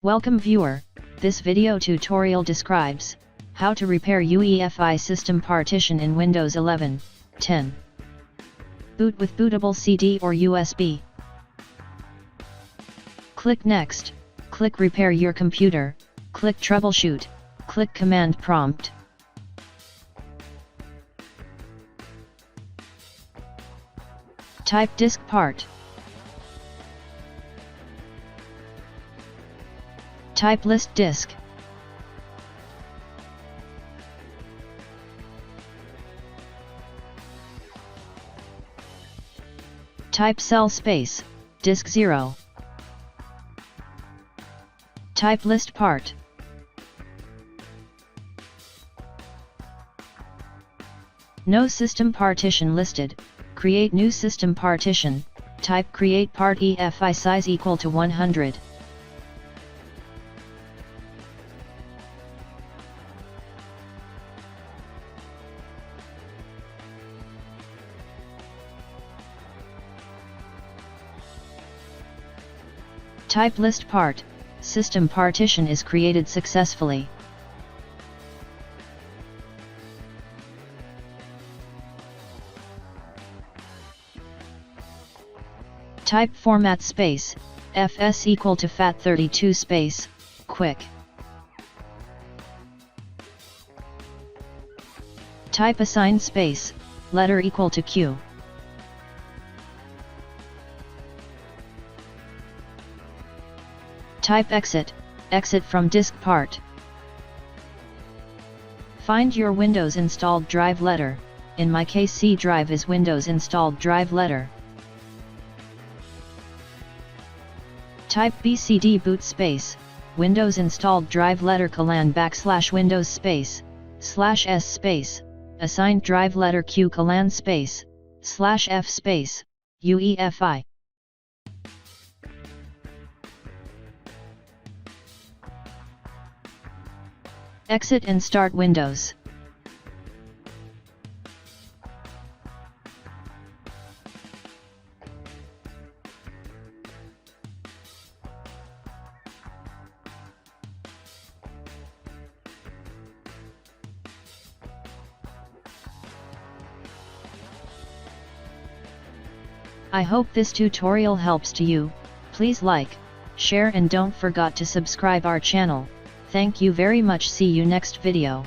Welcome viewer, this video tutorial describes how to repair UEFI system partition in Windows 11, 10. Boot with bootable CD or USB. Click Next, click Repair your computer, click Troubleshoot, click Command Prompt. Type disk part. Type list disk. Type cell space, disk 0. Type list part. No system partition listed, create new system partition, type create part EFI size equal to 100. Type list part, system partition is created successfully. Type format space, fs equal to fat32 space, quick. Type assign space, letter equal to q. Type exit, exit from disk part. Find your Windows installed drive letter, in my case C drive is Windows installed drive letter. Type bcd boot space, Windows installed drive letter colon / Windows space, /s space, assigned drive letter q colon space, /f space, UEFI. Exit and start Windows. I hope this tutorial helps to you. Please like, share and don't forget to subscribe our channel. Thank you very much. See you next video.